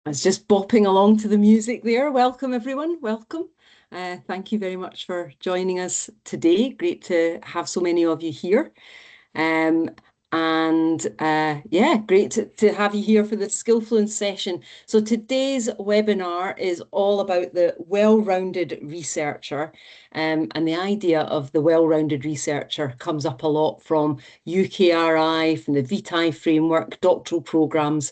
I was just bopping along to the music there. Welcome, everyone. Welcome. Thank you very much for joining us today. Great to have so many of you here. Um, yeah, great to have you here for the Skillfluence session. So today's webinar is all about the well-rounded researcher. And the idea of the well-rounded researcher comes up a lot from UKRI, from the VTI framework, doctoral programs.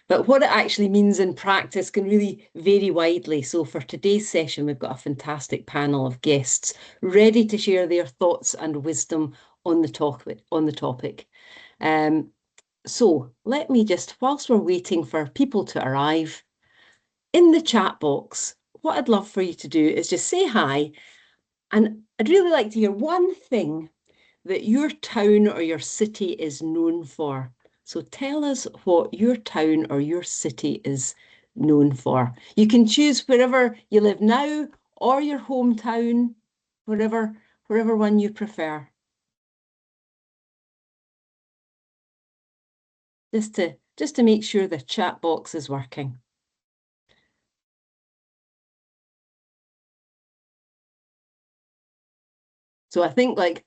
But what it actually means in practice can really vary widely. So for today's session, we've got a fantastic panel of guests ready to share their thoughts and wisdom on the topic. So let me just, whilst we're waiting for people to arrive, in the chat box, what I'd love for you to do is just say hi. And I'd really like to hear one thing that your town or your city is known for. So tell us what your town or your city is known for. You can choose wherever you live now or your hometown, wherever one you prefer. Just to make sure the chat box is working. So I think like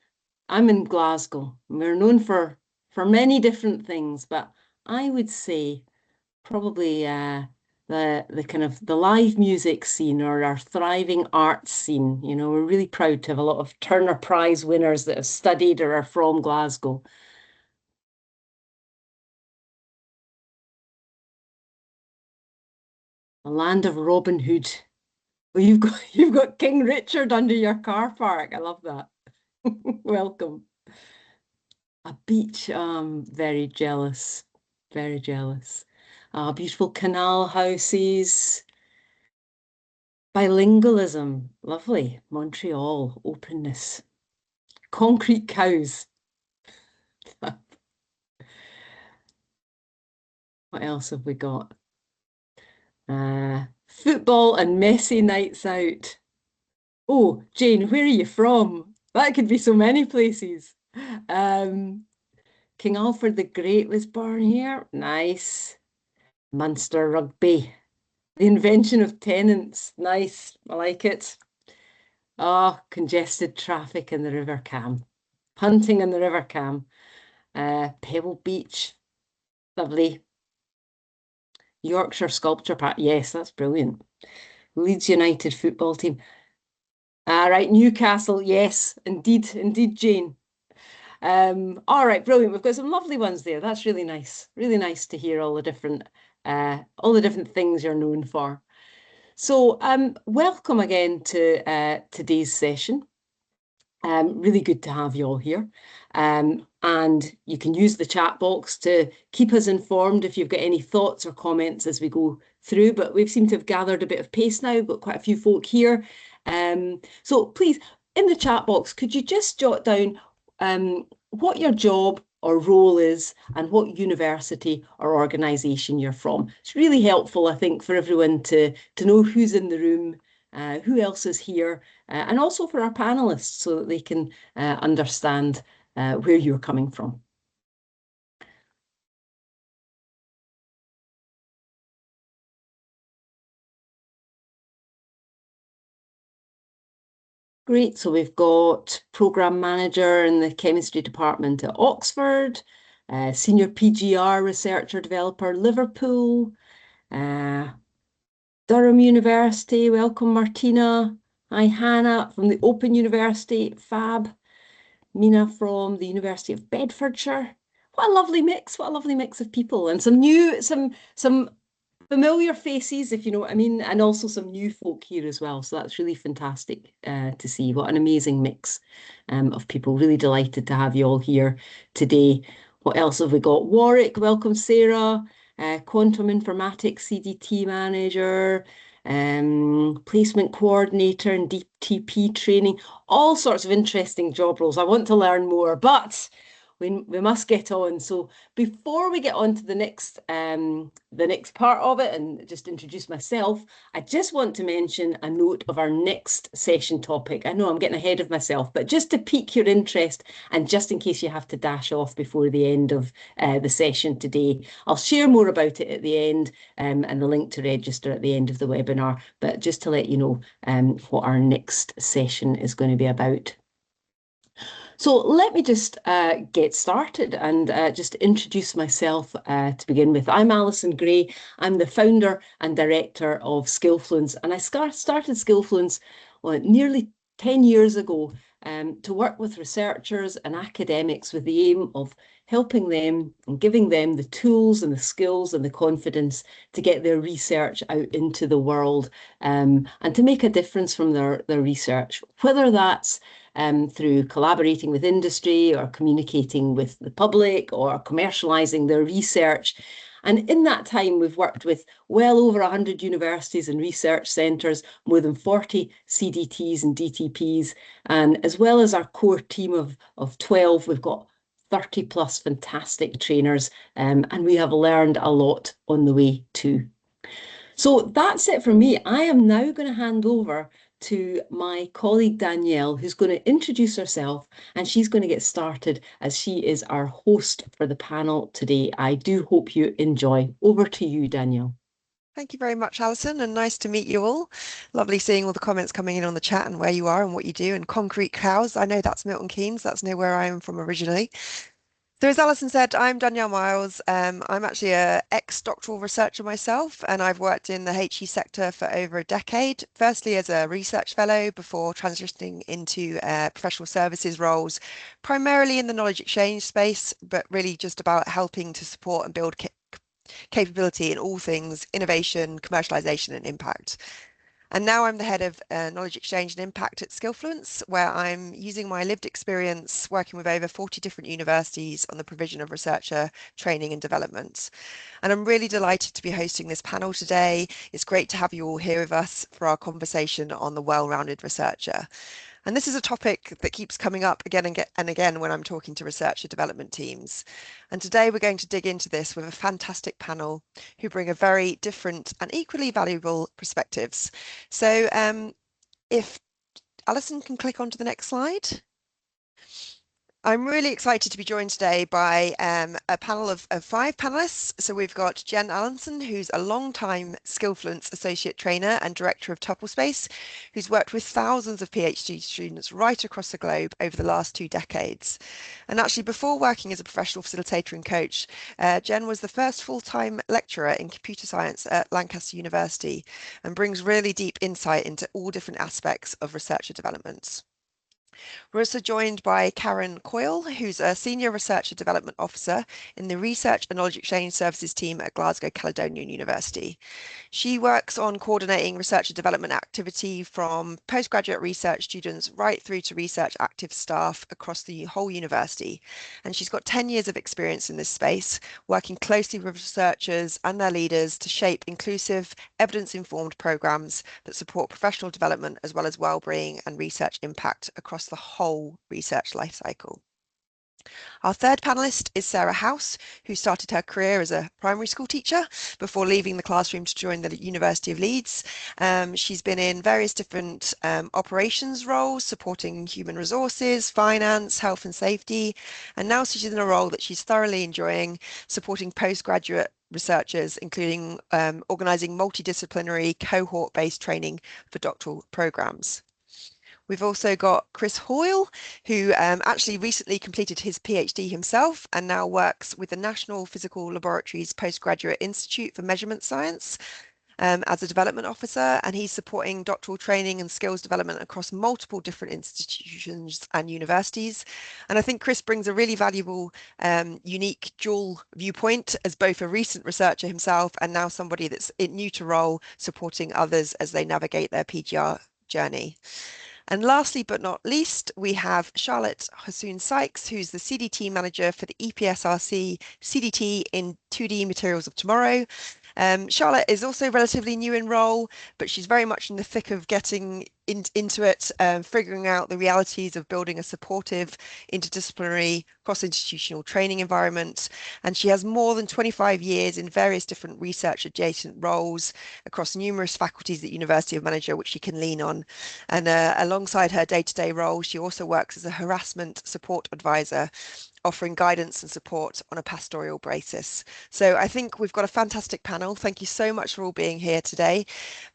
I'm in Glasgow. We're known for many different things, but I would say probably the kind of the live music scene or our thriving arts scene. You know, we're really proud to have a lot of Turner Prize winners that have studied or are from Glasgow. The land of Robin Hood. Well, you've got King Richard under your car park. I love that. Welcome. A beach. Very jealous. Very jealous. Beautiful canal houses. Bilingualism. Lovely. Montreal. Openness. Concrete cows. What else have we got? Football and messy nights out. Oh, Jane, where are you from? That could be so many places. King Alfred the Great was born here. Nice. Munster rugby. The invention of tenants. Nice. I like it. Oh, congested traffic in the River Cam. Hunting in the River Cam. Pebble Beach. Lovely. Yorkshire Sculpture Park. Yes, that's brilliant. Leeds United football team. Right, Newcastle. Yes, indeed, Jane. All right, brilliant. We've got some lovely ones there. That's really nice. Really nice to hear all the different things you're known for. So, welcome again to today's session. Really good to have you all here. And you can use the chat box to keep us informed if you've got any thoughts or comments as we go through. But we seem to have gathered a bit of pace now. We've got quite a few folk here. So please, in the chat box, could you just jot down what your job or role is and what university or organisation you're from? It's really helpful, I think, for everyone to know who's in the room, who else is here, and also for our panelists so that they can understand where you're coming from. Great, so we've got Programme Manager in the Chemistry Department at Oxford, Senior PGR Researcher Developer, Liverpool, Durham University, welcome Martina. Hi Hannah from the Open University, fab. Mina from the University of Bedfordshire. What a lovely mix, what a lovely mix of people and some familiar faces, if you know what I mean, and also some new folk here as well. So that's really fantastic to see. What an amazing mix of people. Really delighted to have you all here today. What else have we got? Warwick, welcome Sarah. Quantum Informatics CDT Manager, Placement Coordinator and DTP training, all sorts of interesting job roles. I want to learn more, but we must get on. So before we get on to the next part of it and just introduce myself, I just want to mention a note of our next session topic. I know I'm getting ahead of myself, but just to pique your interest and just in case you have to dash off before the end of the session today, I'll share more about it at the end and the link to register at the end of the webinar. But just to let you know what our next session is going to be about. So let me just get started and just introduce myself to begin with. I'm Alison Gray. I'm the founder and director of Skillfluence, and I started Skillfluence nearly 10 years ago to work with researchers and academics with the aim of helping them and giving them the tools and the skills and the confidence to get their research out into the world and to make a difference from their research, whether that's through collaborating with industry or communicating with the public or commercializing their research. And in that time, we've worked with well over 100 universities and research centres, more than 40 CDTs and DTPs. And as well as our core team of 12, we've got 30 plus fantastic trainers, and we have learned a lot on the way too. So that's it for me. I am now going to hand over to my colleague Danielle, who's going to introduce herself and she's going to get started as she is our host for the panel today. I do hope you enjoy. Over to you, Danielle. Thank you very much, Alison, and nice to meet you all. Lovely seeing all the comments coming in on the chat and where you are and what you do. And Concrete Cows, I know that's Milton Keynes. That's near where I am from originally. So as Alison said, I'm Danielle Miles. I'm actually a ex-doctoral researcher myself, and I've worked in the HE sector for over a decade, firstly as a research fellow before transitioning into professional services roles, primarily in the knowledge exchange space, but really just about helping to support and build capability in all things innovation, commercialization, and impact. And now I'm the head of knowledge exchange and impact at Skillfluence, where I'm using my lived experience working with over 40 different universities on the provision of researcher training and development. And I'm really delighted to be hosting this panel today. It's great to have you all here with us for our conversation on the well-rounded researcher. And this is a topic that keeps coming up again and again when I'm talking to researcher development teams. And today we're going to dig into this with a fantastic panel who bring a very different and equally valuable perspectives. So if Alison can click on to the next slide. I'm really excited to be joined today by a panel of 5 panelists. So we've got Jen Allenson, who's a long-time Skillfluence Associate Trainer and Director of Space, who's worked with thousands of PhD students right across the globe over the last 2 decades. And actually, before working as a professional facilitator and coach, Jen was the first full-time lecturer in computer science at Lancaster University and brings really deep insight into all different aspects of researcher development. We're also joined by Karen Coyle, who's a Senior Researcher Development Officer in the Research and Knowledge Exchange Services team at Glasgow Caledonian University. She works on coordinating researcher development activity from postgraduate research students right through to research active staff across the whole university. And she's got 10 years of experience in this space, working closely with researchers and their leaders to shape inclusive, evidence-informed programs that support professional development as well as well-being and research impact across the whole research lifecycle. Our third panelist is Sarah House, who started her career as a primary school teacher before leaving the classroom to join the University of Leeds. She's been in various different operations roles, supporting human resources, finance, health and safety, and now she's in a role that she's thoroughly enjoying, supporting postgraduate researchers, including organising multidisciplinary cohort-based training for doctoral programmes. We've also got Chris Hoyle, who actually recently completed his PhD himself and now works with the National Physical Laboratories Postgraduate Institute for Measurement Science as a development officer, and he's supporting doctoral training and skills development across multiple different institutions and universities. And I think Chris brings a really valuable, unique dual viewpoint as both a recent researcher himself and now somebody that's new to role, supporting others as they navigate their PGR journey. And lastly, but not least, we have Charlotte Hassoun-Sykes, who's the CDT manager for the EPSRC CDT in 2D Materials of Tomorrow. Charlotte is also relatively new in role, but she's very much in the thick of getting into it, figuring out the realities of building a supportive, interdisciplinary, cross-institutional training environment. And she has more than 25 years in various different research adjacent roles across numerous faculties at University of Manager, which she can lean on. And alongside her day-to-day role, she also works as a harassment support advisor, offering guidance and support on a pastoral basis. So I think we've got a fantastic panel. Thank you so much for all being here today.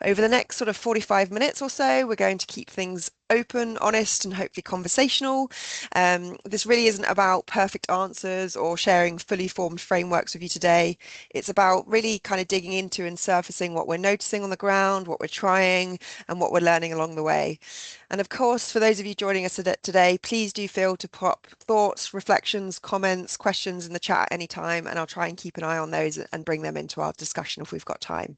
Over the next sort of 45 minutes or so, we're going to keep things open, honest, and hopefully conversational. This really isn't about perfect answers or sharing fully formed frameworks with you today. It's about really kind of digging into and surfacing what we're noticing on the ground, what we're trying, and what we're learning along the way. And of course, for those of you joining us today, please do feel to pop thoughts, reflections, comments, questions in the chat at any time, and I'll try and keep an eye on those and bring them into our discussion if we've got time.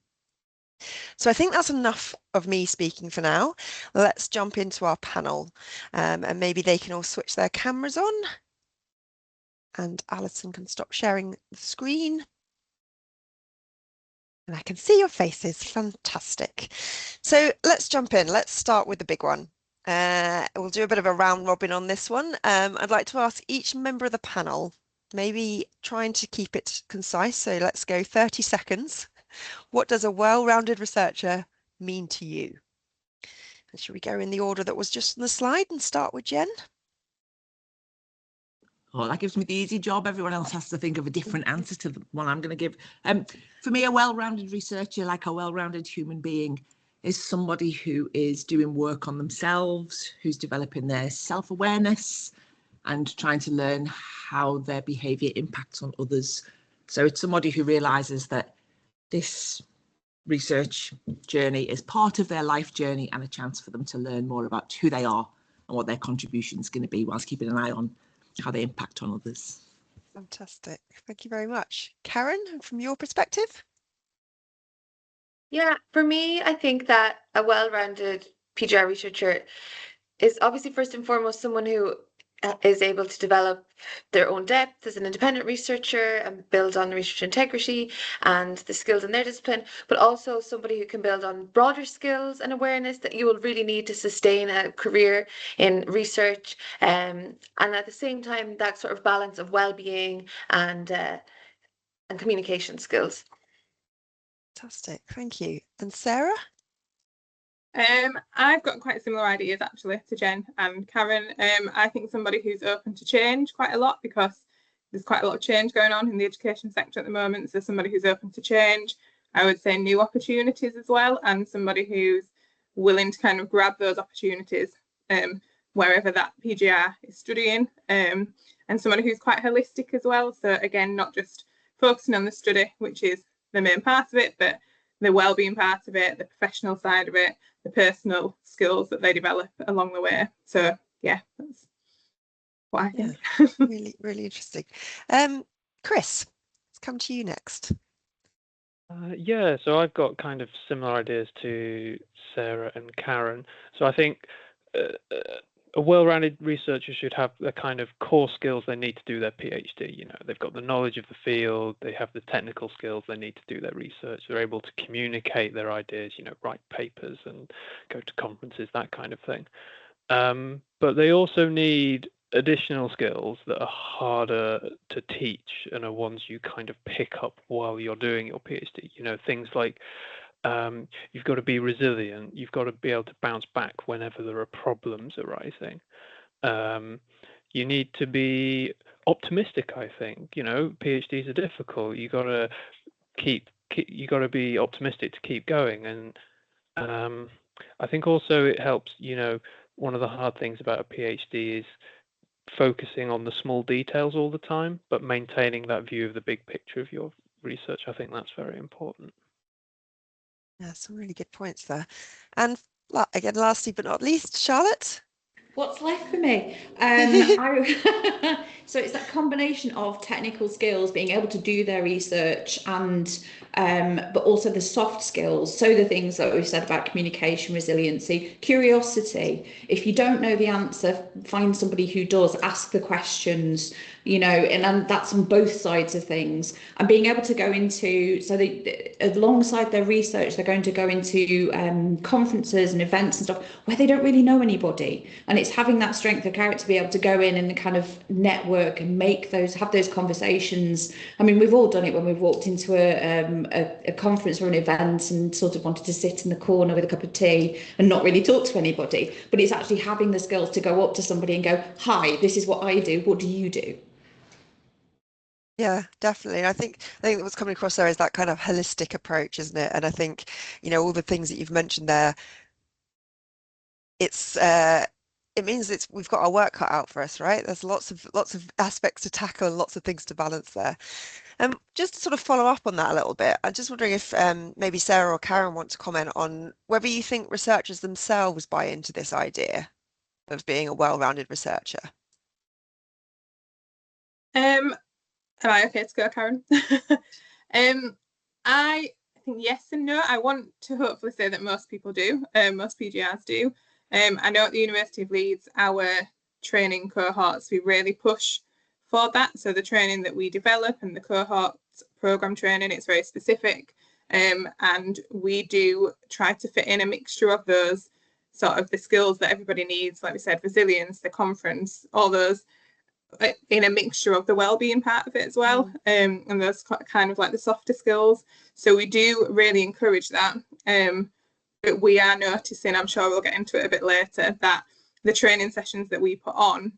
So I think that's enough of me speaking for now. Let's jump into our panel, and maybe they can all switch their cameras on. And Alison can stop sharing the screen. And I can see your faces. Fantastic. So let's jump in. Let's start with the big one. We'll do a bit of a round robin on this one. I'd like to ask each member of the panel, maybe trying to keep it concise. So let's go 30 seconds. What does a well-rounded researcher mean to you? And should we go in the order that was just on the slide and start with Jen? Oh, that gives me the easy job. Everyone else has to think of a different answer to the one I'm going to give. For me, a well-rounded researcher, like a well-rounded human being, is somebody who is doing work on themselves, who's developing their self-awareness and trying to learn how their behaviour impacts on others. So it's somebody who realises that this research journey is part of their life journey and a chance for them to learn more about who they are and what their contribution is going to be, whilst keeping an eye on how they impact on others. Fantastic. Thank you very much. Karen, from your perspective? Yeah, for me, I think that a well-rounded PGR researcher is obviously first and foremost someone who is able to develop their own depth as an independent researcher and build on research integrity and the skills in their discipline, but also somebody who can build on broader skills and awareness that you will really need to sustain a career in research. And at the same time, that sort of balance of well-being and communication skills. Fantastic. Thank you. And Sarah? I've got quite similar ideas actually to Jen and Karen. I think somebody who's open to change quite a lot, because there's quite a lot of change going on in the education sector at the moment. So somebody who's open to change, I would say new opportunities as well, and somebody who's willing to kind of grab those opportunities wherever that PGR is studying, and somebody who's quite holistic as well. So again, not just focusing on the study, which is the main part of it, but the well-being part of it, the professional side of it, the personal skills that they develop along the way. So yeah, that's what I think. Really, really interesting. Chris, let's come to you next. Yeah, so I've got kind of similar ideas to Sarah and Karen. So I think a well-rounded researcher should have the kind of core skills they need to do their PhD. You know, they've got the knowledge of the field, they have the technical skills they need to do their research, they're able to communicate their ideas, you know, write papers and go to conferences, that kind of thing. But they also need additional skills that are harder to teach and are ones you kind of pick up while you're doing your PhD. You know, things like you've got to be resilient. You've got to be able to bounce back whenever there are problems arising. You need to be optimistic, I think. You know, PhDs are difficult. You got to you got to be optimistic to keep going. And I think also it helps, you know, one of the hard things about a PhD is focusing on the small details all the time, but maintaining that view of the big picture of your research. I think that's very important. Yeah, some really good points there. And again, lastly but not least, Charlotte? What's left for me? So it's that combination of technical skills, being able to do their research, and but also the soft skills. So the things that we've said about communication, resiliency, curiosity. If you don't know the answer, find somebody who does. Ask the questions. And that's on both sides of things. And being able to go into, so they, alongside their research, they're going to go into conferences and events and stuff where they don't really know anybody. And it's having that strength of character to be able to go in and kind of network and have those conversations. I mean, we've all done it when we've walked into a conference or an event and sort of wanted to sit in the corner with a cup of tea and not really talk to anybody. But it's actually having the skills to go up to somebody and go, "Hi, this is what I do. What do you do?" Yeah, definitely. I think what's coming across there is that kind of holistic approach, isn't it? And I think, all the things that you've mentioned there, it means we've got our work cut out for us, right? There's lots of aspects to tackle and lots of things to balance there. Just to sort of follow up on that a little bit, I'm just wondering if maybe Sarah or Karen want to comment on whether you think researchers themselves buy into this idea of being a well-rounded researcher. Am I okay to go, Karen? I think yes and no. I want to hopefully say that most people do, most PGRs do. I know at the University of Leeds, our training cohorts, we really push for that. So the training that we develop and the cohort program training, it's very specific. And we do try to fit in a mixture of those sort of the skills that everybody needs, like we said, resilience, the conference, all those, in a mixture of the well-being part of it as well, and those kind of like the softer skills. So we do really encourage that, but we are noticing, I'm sure we'll get into it a bit later, that the training sessions that we put on,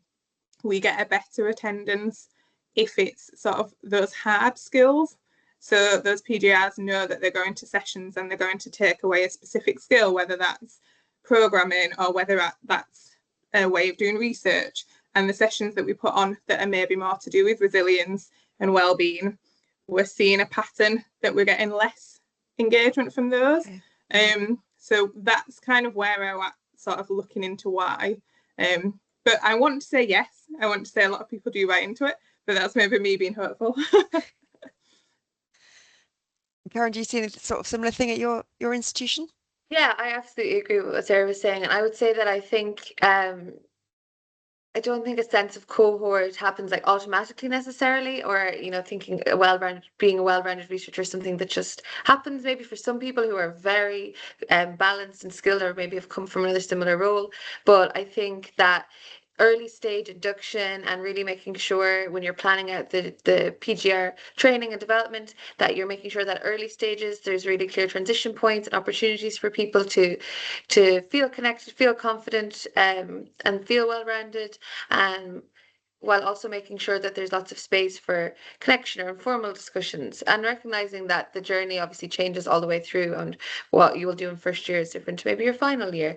we get a better attendance if it's sort of those hard skills. So those PGRs know that they're going to sessions and they're going to take away a specific skill, whether that's programming or whether that's a way of doing research. And the sessions that we put on that are maybe more to do with resilience and well-being, we're seeing a pattern that we're getting less engagement from those. So that's kind of where we're at, sort of looking into why. But I want to say yes. I want to say a lot of people do buy into it, but that's maybe me being hopeful. Karen, do you see any sort of similar thing at your institution? Yeah, I absolutely agree with what Sarah was saying. And I would say that I think I don't think a sense of cohort happens like automatically necessarily, or thinking being a well-rounded researcher is something that just happens maybe for some people who are very balanced and skilled, or maybe have come from another similar role. But I think that early stage induction and really making sure when you're planning out the PGR training and development that you're making sure that early stages there's really clear transition points and opportunities for people to feel connected, feel confident, and feel well-rounded, while also making sure that there's lots of space for connection or informal discussions, and recognizing that the journey obviously changes all the way through, and what you will do in first year is different to maybe your final year.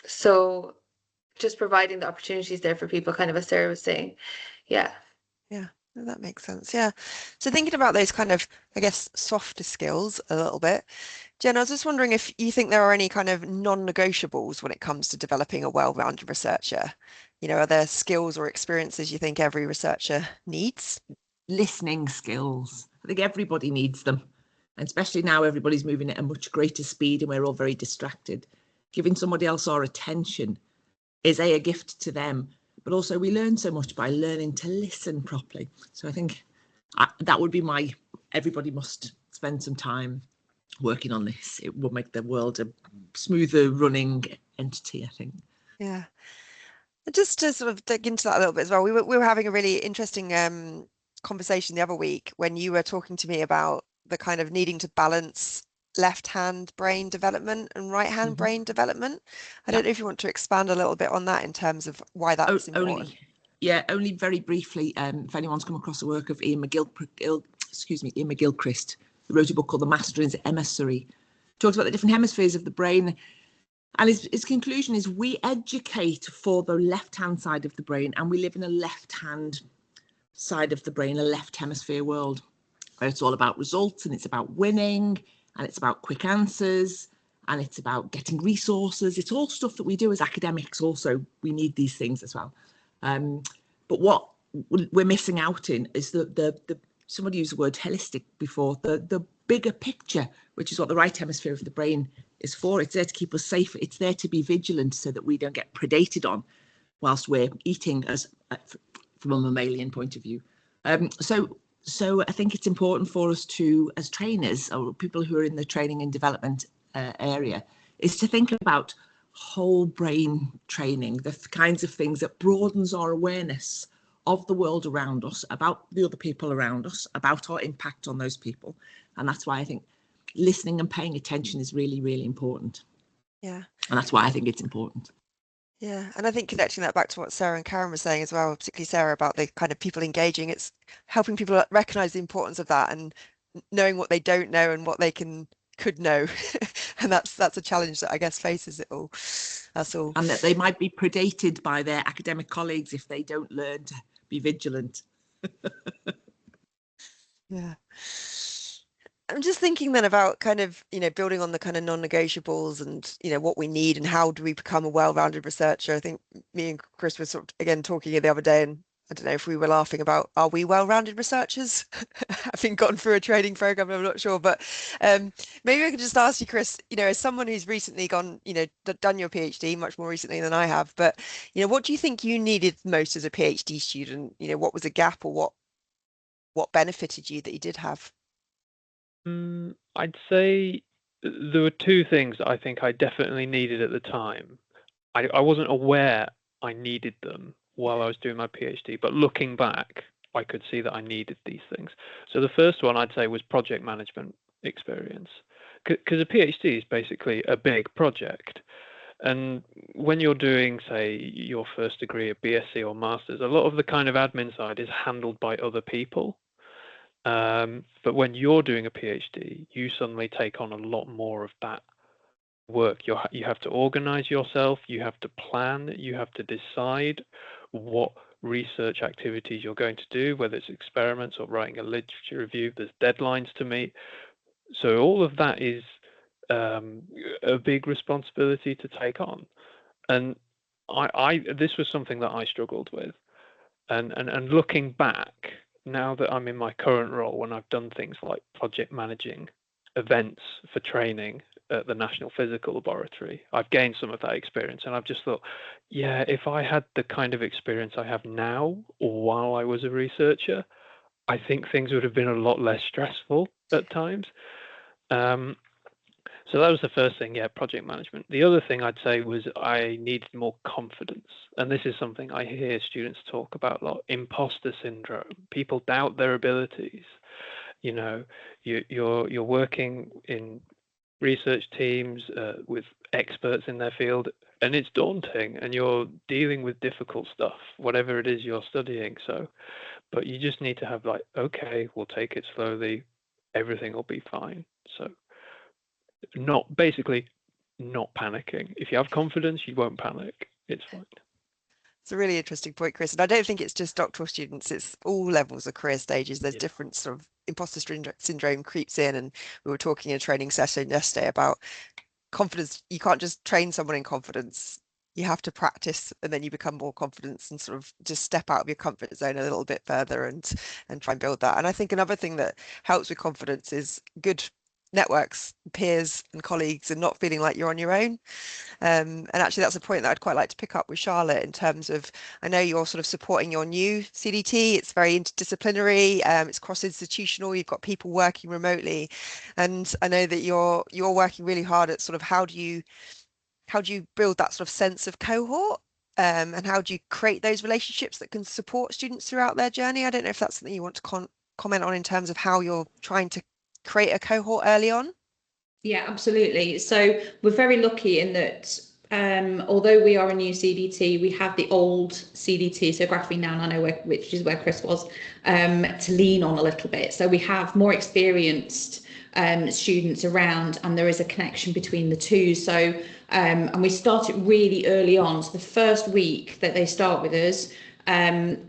So just providing the opportunities there for people, kind of as Sarah was saying. Yeah, that makes sense. Yeah. So thinking about those kind of, I guess, softer skills a little bit, Jen, I was just wondering if you think there are any kind of non-negotiables when it comes to developing a well-rounded researcher. Are there skills or experiences you think every researcher needs? Listening skills. I think everybody needs them. And especially now everybody's moving at a much greater speed and we're all very distracted. Giving somebody else our attention is a gift to them, but also we learn so much by learning to listen properly. So I think that would be everybody must spend some time working on this. It will make the world a smoother running entity, I think. Yeah. Just to sort of dig into that a little bit as well, we were having a really interesting conversation the other week when you were talking to me about the kind of needing to balance left-hand brain development and right-hand brain development. I don't know if you want to expand a little bit on that in terms of why that's important. Only very briefly. If anyone's come across the work of Ian McGilchrist, who wrote a book called The Master's Emissary, talks about the different hemispheres of the brain. And his conclusion is we educate for the left-hand side of the brain, and we live in a left-hand side of the brain, a left hemisphere world, where it's all about results and it's about winning and it's about quick answers and it's about getting resources. It's all stuff that we do as academics. Also, we need these things as well. But what we're missing out in is the somebody used the word holistic before, the bigger picture, which is what the right hemisphere of the brain is for. It's there to keep us safe. It's there to be vigilant so that we don't get predated on whilst we're eating, as from a mammalian point of view. So I think it's important for us to, as trainers or people who are in the training and development area, is to think about whole brain training, the kinds of things that broadens our awareness of the world around us, about the other people around us, about our impact on those people. And that's why I think listening and paying attention is really, really important. Yeah. And that's why I think it's important. Yeah, and I think connecting that back to what Sarah and Karen were saying as well, particularly Sarah, about the kind of people engaging, it's helping people recognize the importance of that and knowing what they don't know and what they could know. And that's a challenge that I guess faces it all. That's all. And that they might be predated by their academic colleagues if they don't learn to be vigilant. Yeah. I'm just thinking then about kind of, building on the kind of non-negotiables and, what we need and how do we become a well-rounded researcher. I think me and Chris were sort of, again, talking the other day, and I don't know if we were laughing about, are we well-rounded researchers? Having gone through a training program, I'm not sure, but maybe I could just ask you, Chris, as someone who's recently gone, done your PhD much more recently than I have, but, what do you think you needed most as a PhD student? What was a gap, or what benefited you that you did have? I'd say there were two things that I think I definitely needed at the time. I wasn't aware I needed them while I was doing my PhD, but looking back, I could see that I needed these things. So the first one I'd say was project management experience, because a PhD is basically a big project. And when you're doing, say, your first degree, a BSc or master's, a lot of the kind of admin side is handled by other people. But when you're doing a PhD, you suddenly take on a lot more of that work. You have to organize yourself, you have to plan, you have to decide what research activities you're going to do, whether it's experiments or writing a literature review. There's deadlines to meet. So all of that is a big responsibility to take on. And this was something that I struggled with. And looking back, now that I'm in my current role, when I've done things like project managing events for training at the National Physical Laboratory, I've gained some of that experience, and I've just thought, yeah, if I had the kind of experience I have now while I was a researcher, I think things would have been a lot less stressful at times. So that was the first thing, yeah, project management. The other thing I'd say was I needed more confidence. And this is something I hear students talk about a lot, imposter syndrome. People doubt their abilities. You're working in research teams with experts in their field, and it's daunting, and you're dealing with difficult stuff, whatever it is you're studying. But you just need to have okay, we'll take it slowly. Everything will be fine. So not panicking. If you have confidence, you won't panic. It's fine. It's a really interesting point, Chris. And I don't think it's just doctoral students, it's all levels of career stages. There's different sort of imposter syndrome creeps in. And we were talking in a training session yesterday about confidence. You can't just train someone in confidence. You have to practice, and then you become more confident and sort of just step out of your comfort zone a little bit further and try and build that. And I think another thing that helps with confidence is good networks, peers and colleagues, and not feeling like you're on your own. And actually that's a point that I'd quite like to pick up with Charlotte in terms of, I know you're sort of supporting your new CDT. It's very interdisciplinary, it's cross-institutional, you've got people working remotely, and I know that you're working really hard at sort of how do you build that sort of sense of cohort, and how do you create those relationships that can support students throughout their journey? I don't know if that's something you want to comment on in terms of how you're trying to create a cohort early on. Yeah, absolutely. So we're very lucky in that although we are a new CDT, we have the old CDT, so Graphene Now Nano, which is where Chris was, to lean on a little bit. So we have more experienced students around, and there is a connection between the two. So and we start it really early on. So the first week that they start with us,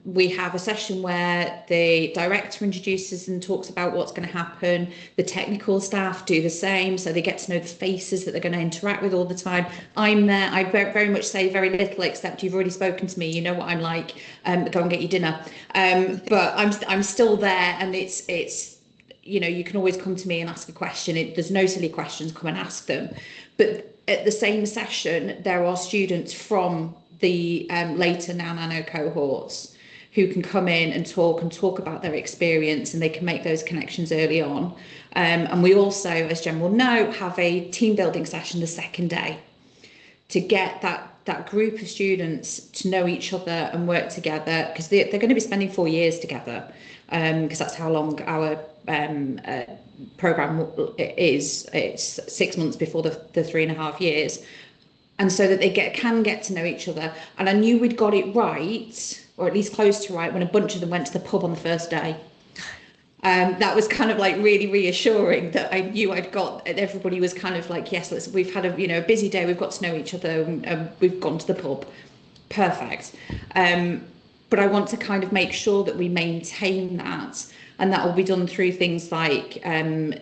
We have a session where the director introduces and talks about what's going to happen. The technical staff do the same, so they get to know the faces that they're going to interact with all the time. I'm there. I very much say very little, except you've already spoken to me. You know what I'm like. Go and get your dinner. But I'm still there, and it's you know, you can always come to me and ask a question. There's no silly questions. Come and ask them. But at the same session, there are students from the later Now Nano cohorts who can come in and talk about their experience, and they can make those connections early on. And we also, as Jen will know, have a team building session the second day to get that group of students to know each other and work together, because they're going to be spending 4 years together, because that's how long our program is. It's 6 months before the 3.5 years, and so that they can get to know each other. And I knew we'd got it right, or at least close to right, when a bunch of them went to the pub on the first day. That was kind of like really reassuring, that I knew I'd got, everybody was kind of like, yes, we've had a busy day, we've got to know each other, and we've gone to the pub. Perfect. But I want to kind of make sure that we maintain that, and that will be done through things like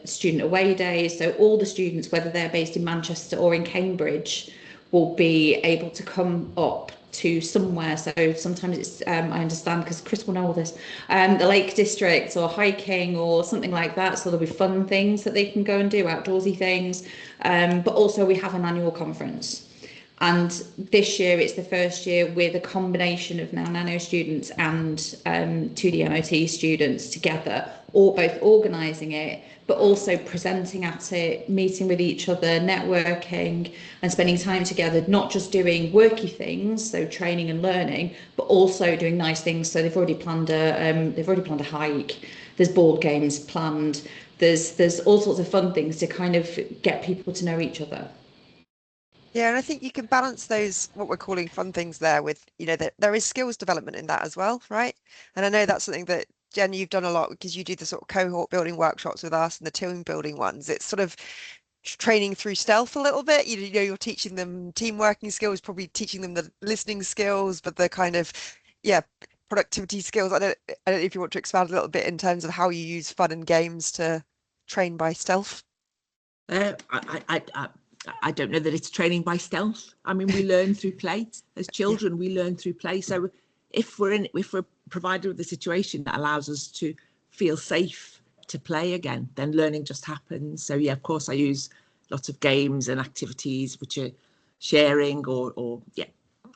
student away days. So all the students, whether they're based in Manchester or in Cambridge, will be able to come up to somewhere. So sometimes it's, I understand, because Chris will know all this, the Lake District or hiking or something like that. So there'll be fun things that they can go and do, outdoorsy things. But also we have an annual conference. And this year, it's the first year with a combination of Now Nano students and 2D MOT students together, or both organising it, but also presenting at it, meeting with each other, networking, and spending time together, not just doing worky things, so training and learning, but also doing nice things. So they've already planned a hike. There's board games planned. There's all sorts of fun things to kind of get people to know each other. Yeah, and I think you can balance those, what we're calling fun things there, with, that there is skills development in that as well, right? And I know that's something that, Jen, you've done a lot, because you do the sort of cohort building workshops with us and the team building ones. It's sort of training through stealth a little bit. You're teaching them team working skills, probably teaching them the listening skills, but the kind of, productivity skills. I don't know if you want to expand a little bit in terms of how you use fun and games to train by stealth. I don't know that it's training by stealth. I mean, we learn through play. As children, we learn through play. So if we're provided with a situation that allows us to feel safe to play again, then learning just happens. So yeah, of course, I use lots of games and activities which are sharing or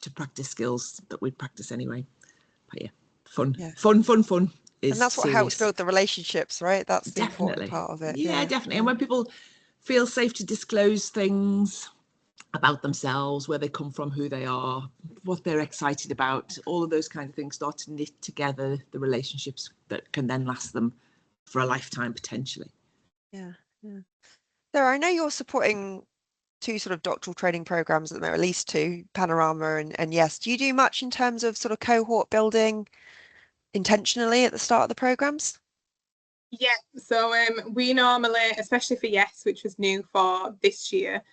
to practice skills that we practice anyway. But yeah, fun. And that's what helps build the relationships, right? That's the important part of it. Yeah, definitely. And when people feel safe to disclose things about themselves, where they come from, who they are, what they're excited about, all of those kind of things start to knit together the relationships that can then last them for a lifetime potentially. Yeah. Sarah, I know you're supporting 2 sort of doctoral training programs at the moment, at least 2, Panorama and Yes. Do you do much in terms of sort of cohort building intentionally at the start of the programs? Yeah, so we normally, especially for Yes, which was new for this year,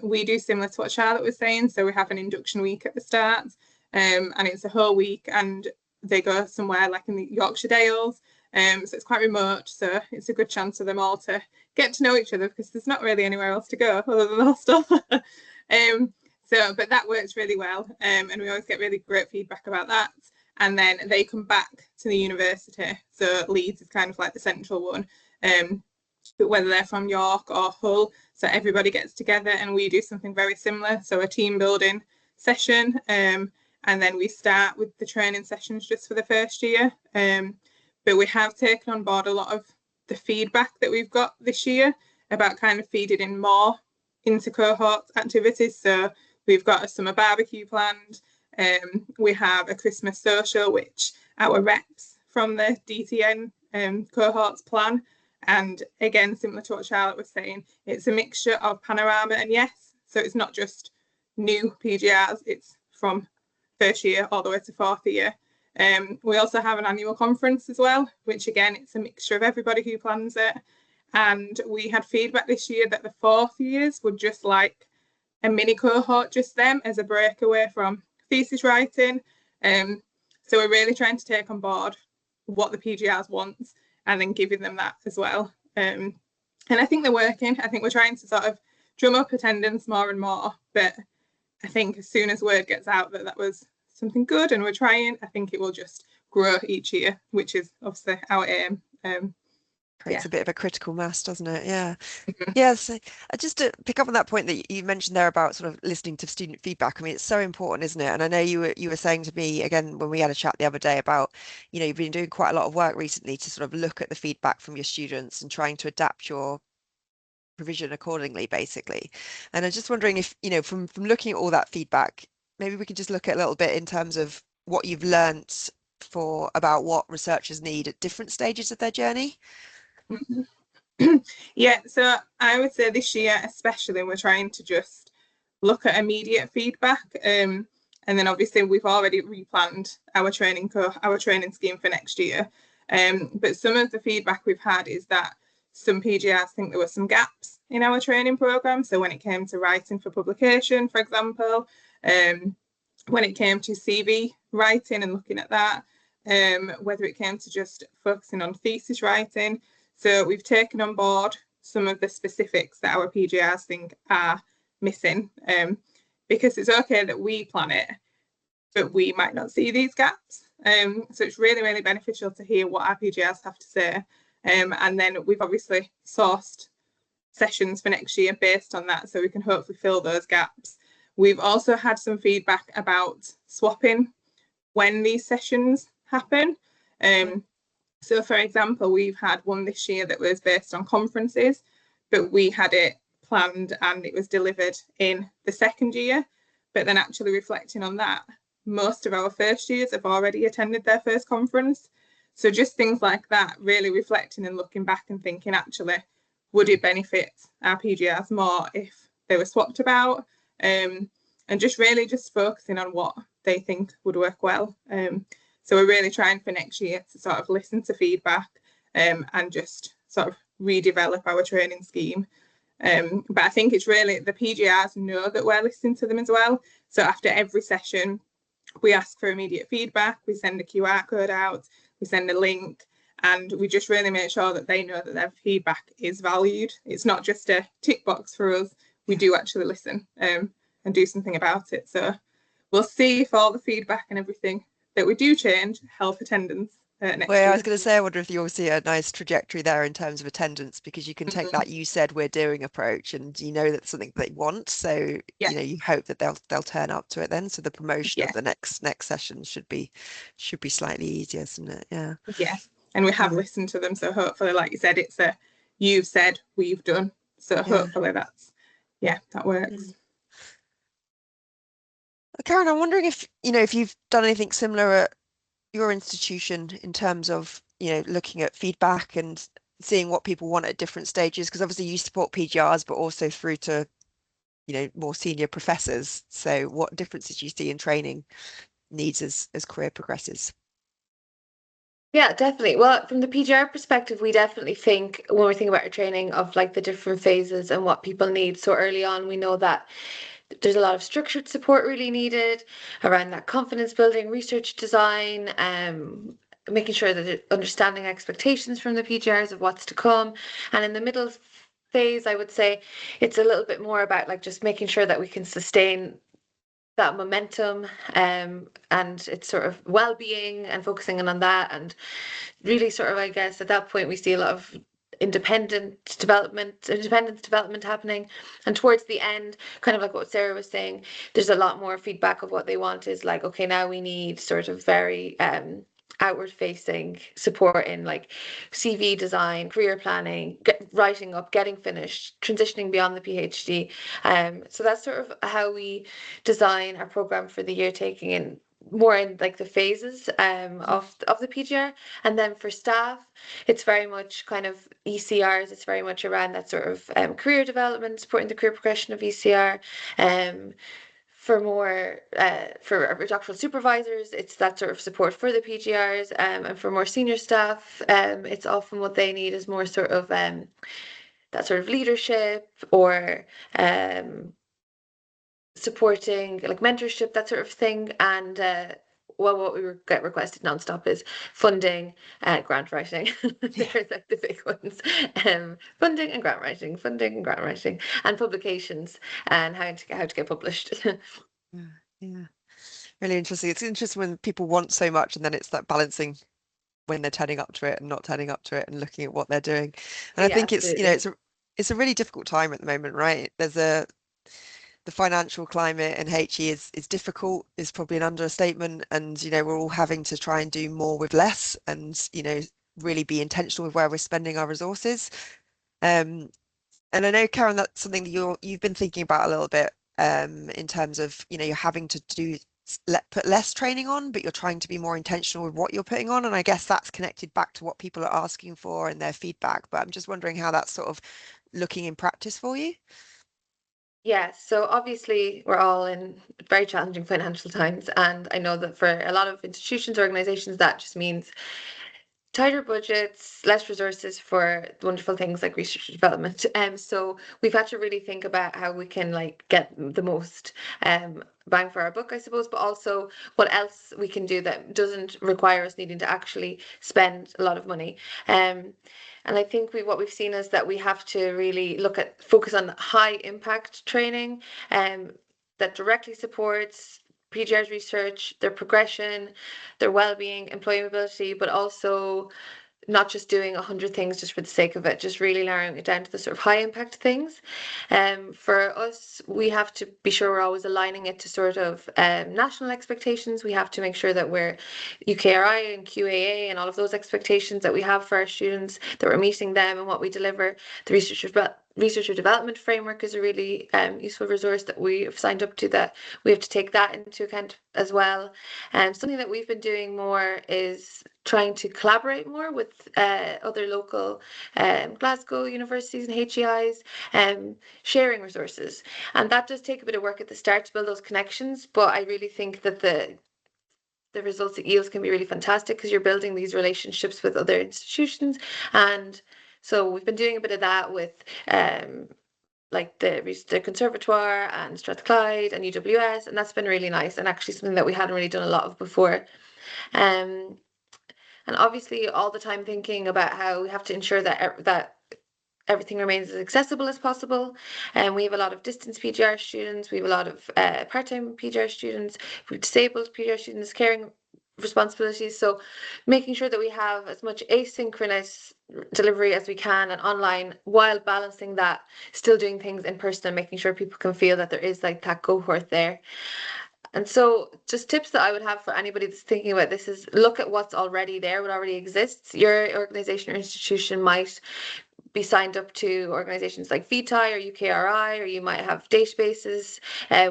we do similar to what Charlotte was saying. So we have an induction week at the start, and it's a whole week, and they go somewhere like in the Yorkshire Dales. So it's quite remote, so it's a good chance for them all to get to know each other, because there's not really anywhere else to go other than the hostel. But that works really well, and we always get really great feedback about that. And then they come back to the university. So Leeds is kind of like the central one, but whether they're from York or Hull, so everybody gets together and we do something very similar. So a team building session, and then we start with the training sessions just for the first year. But we have taken on board a lot of the feedback that we've got this year about kind of feeding in more into cohort activities. So we've got a summer barbecue planned. We have a Christmas social, which our reps from the DTN cohorts plan. And again, similar to what Charlotte was saying, it's a mixture of Panorama and Yes. So it's not just new PGRs, it's from first year all the way to 4th year. We also have an annual conference as well, which again, it's a mixture of everybody who plans it. And we had feedback this year that the 4th years would just like a mini cohort, just them, as a breakaway from thesis writing. So we're really trying to take on board what the PGRs want and then giving them that as well. And I think they're working. I think we're trying to sort of drum up attendance more and more, but I think as soon as word gets out that that was something good and we're trying, I think it will just grow each year, which is obviously our aim. Creates a bit of a critical mass, doesn't it? Yeah. Mhm. Yes. Just to pick up on that point that you mentioned there about sort of listening to student feedback. I mean, it's so important, isn't it? And I know you were saying to me again when we had a chat the other day about, you've been doing quite a lot of work recently to sort of look at the feedback from your students and trying to adapt your provision accordingly, basically. And I'm just wondering if, from looking at all that feedback, maybe we can just look at a little bit in terms of what you've learnt about what researchers need at different stages of their journey. Yeah, so I would say this year especially we're trying to just look at immediate feedback, and then obviously we've already replanned our training scheme for next year, but some of the feedback we've had is that some PGRs think there were some gaps in our training programme. So when it came to writing for publication, for example, when it came to CV writing and looking at that, whether it came to just focusing on thesis writing. So we've taken on board some of the specifics that our PGRs think are missing, because it's okay that we plan it, but we might not see these gaps. So it's really, really beneficial to hear what our PGRs have to say. And then we've obviously sourced sessions for next year based on that, so we can hopefully fill those gaps. We've also had some feedback about swapping when these sessions happen. So for example, we've had one this year that was based on conferences, but we had it planned and it was delivered in the second year. But then actually reflecting on that, most of our first years have already attended their first conference. So just things like that, really reflecting and looking back and thinking, actually, would it benefit our PGRs more if they were swapped about? And just really just focusing on what they think would work well. So we're really trying for next year to sort of listen to feedback, and just sort of redevelop our training scheme. But I think it's really, the PGRs know that we're listening to them as well. So after every session, we ask for immediate feedback, we send a QR code out, we send a link, and we just really make sure that they know that their feedback is valued. It's not just a tick box for us, we do actually listen, and do something about it. So we'll see if all the feedback and everything that we do change help attendance next year. I was going to say, I wonder if you'll see a nice trajectory there in terms of attendance, because you can take that "you said we're doing" approach, and that's something they want. So you hope that they'll turn up to it then. So the promotion of the next session should be slightly easier, isn't it? Yeah. Yeah, and we have listened to them. So hopefully, like you said, it's a "you've said, we've done." So hopefully that works. Karen, I'm wondering if you've done anything similar at your institution in terms of looking at feedback and seeing what people want at different stages, because obviously you support PGRs but also through to more senior professors. So what differences do you see in training needs as career progresses? Yeah, definitely. Well, from the PGR perspective, we definitely think when we think about our training of like the different phases and what people need. So early on, we know that there's a lot of structured support really needed around that confidence building, research design, making sure that they're understanding expectations from the PGRs of what's to come. And in the middle phase, I would say it's a little bit more about like just making sure that we can sustain that momentum, and it's sort of well-being and focusing on that, and really sort of, I guess at that point we see a lot of independence development happening. And towards the end, kind of like what Sarah was saying, there's a lot more feedback of what they want is like, okay, now we need sort of very outward facing support in like CV design, career planning, writing up, getting finished, transitioning beyond the PhD. So that's sort of how we design our program for the year, taking in more in like the phases of the PGR. And then for staff, it's very much kind of ECRs. It's very much around that sort of career development, supporting the career progression of ECR. For our doctoral supervisors, it's that sort of support for the PGRs, and for more senior staff, it's often what they need is more sort of that sort of leadership or supporting like mentorship, that sort of thing. And what we get requested nonstop is funding, grant writing. They're like the big ones. Funding and grant writing, and publications, and how to get published. Yeah, really interesting. It's interesting when people want so much, and then it's like balancing when they're turning up to it and not turning up to it, and looking at what they're doing. And I Yeah, think it's, you know, absolutely. it's a really difficult time at the moment, right? The financial climate and HE is difficult, is probably an understatement, and you know, we're all having to try and do more with less, and you know, really be intentional with where we're spending our resources. And I know, Karen, that's something that you've been thinking about a little bit, in terms of, you know, you're having to put less training on, but you're trying to be more intentional with what you're putting on. And I guess that's connected back to what people are asking for and their feedback. But I'm just wondering how that's sort of looking in practice for you. Yeah, so obviously we're all in very challenging financial times, and I know that for a lot of institutions, organizations, that just means tighter budgets, less resources for wonderful things like research and development. So we've had to really think about how we can like get the most bang for our buck, I suppose, but also what else we can do that doesn't require us needing to actually spend a lot of money. And I think what we've seen is that we have to really focus on high impact training that directly supports PGR's research, their progression, their well-being, employability, but also not just doing 100 things just for the sake of it, just really narrowing it down to the sort of high impact things. For us, we have to be sure we're always aligning it to sort of national expectations. We have to make sure that we're UKRI and QAA and all of those expectations that we have for our students, that we're meeting them and what we deliver. The researcher development framework is a really useful resource that we have signed up to, that we have to take that into account as well. And something that we've been doing more is trying to collaborate more with other local Glasgow universities and HEIs, sharing resources. And that does take a bit of work at the start to build those connections, but I really think that the results it yields can be really fantastic, because you're building these relationships with other institutions. And so we've been doing a bit of that with like the Conservatoire and Strathclyde and UWS, and that's been really nice, and actually something that we hadn't really done a lot of before. And obviously all the time thinking about how we have to ensure that everything remains as accessible as possible. And we have a lot of distance PGR students, we have a lot of part-time PGR students, we have disabled PGR students, caring responsibilities. So making sure that we have as much asynchronous delivery as we can and online, while balancing that, still doing things in person and making sure people can feel that there is like that cohort there. And so just tips that I would have for anybody that's thinking about this is look at what's already there, what already exists. Your organization or institution might be signed up to organizations like VTI or UKRI, or you might have databases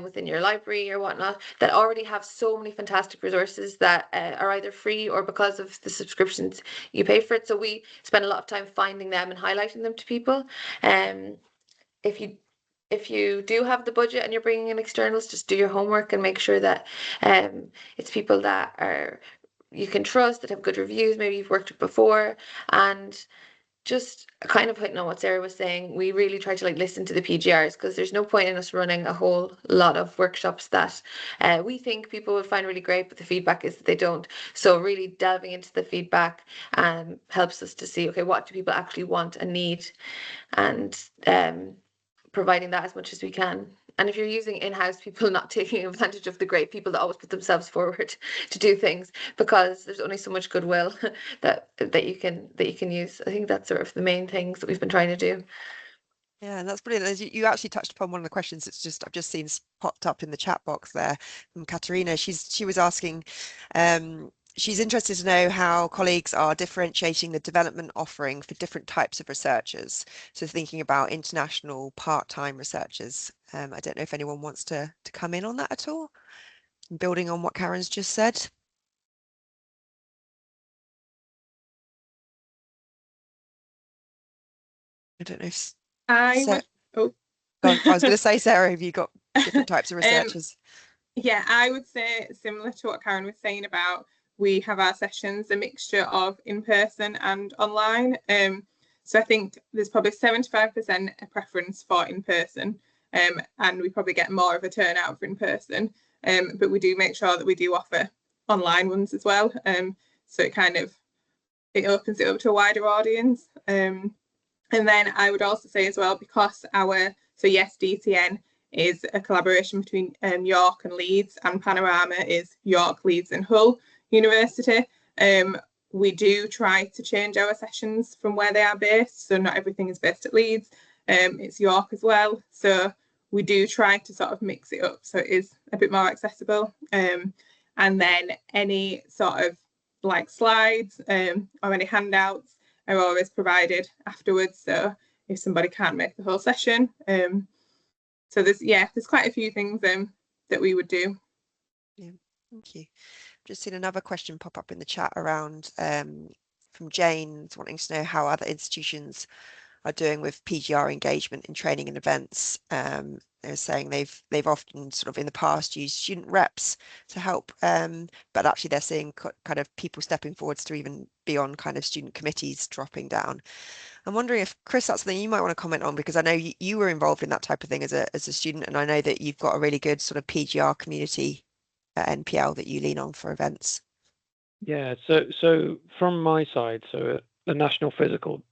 within your library or whatnot that already have so many fantastic resources that are either free or because of the subscriptions you pay for it. So we spend a lot of time finding them and highlighting them to people. If you do have the budget and you're bringing in externals, just do your homework and make sure that it's people that you can trust, that have good reviews, maybe you've worked with before. And just kind of hitting on what Sarah was saying, we really try to like listen to the PGRs, because there's no point in us running a whole lot of workshops that we think people would find really great, but the feedback is that they don't. So really delving into the feedback helps us to see, okay, what do people actually want and need, and providing that as much as we can. And if you're using in-house people, not taking advantage of the great people that always put themselves forward to do things, because there's only so much goodwill that you can use. I think that's sort of the main things that we've been trying to do. Yeah, and that's brilliant. As you actually touched upon one of the questions I've just seen popped up in the chat box there from Katerina. She was asking, she's interested to know how colleagues are differentiating the development offering for different types of researchers. So thinking about international part-time researchers. I don't know if anyone wants to come in on that at all, building on what Karen's just said. I don't know if I was going to say, Sarah, have you got different types of researchers? Yeah, I would say similar to what Karen was saying about, we have our sessions a mixture of in-person and online. So I think there's probably 75% a preference for in-person, and we probably get more of a turnout for in-person. But we do make sure that we do offer online ones as well. So it opens it up to a wider audience. And then I would also say as well, because yes, DTN is a collaboration between York and Leeds, and Panorama is York, Leeds and Hull University. We do try to change our sessions from where they are based, so not everything is based at Leeds. It's York as well, so we do try to sort of mix it up so it is a bit more accessible. And then any sort of like slides or any handouts are always provided afterwards, so if somebody can't make the whole session. So there's quite a few things that we would do. Yeah, thank you. Just seen another question pop up in the chat around from Jane wanting to know how other institutions are doing with PGR engagement in training and events. They're saying they've often sort of in the past used student reps to help, but actually they're seeing kind of people stepping forwards to even be on kind of student committees dropping down. I'm wondering if, Chris, that's something you might want to comment on, because I know you were involved in that type of thing as a student, and I know that you've got a really good sort of PGR community at NPL that you lean on for events. Yeah, so from my side, so the National Physical,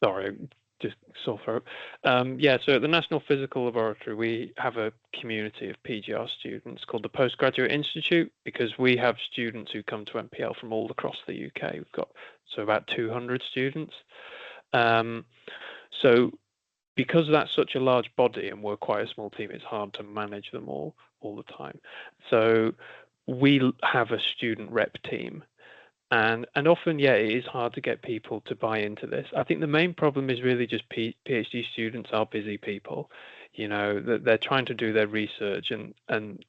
sorry, just sore throat. Yeah, so at the National Physical Laboratory, we have a community of PGR students called the Postgraduate Institute, because we have students who come to NPL from all across the UK. We've got about 200 students. So because that's such a large body and we're quite a small team, it's hard to manage them all the time. So we have a student rep team. And often, yeah, it is hard to get people to buy into this. I think the main problem is really just PhD students are busy people. You know, that they're trying to do their research, and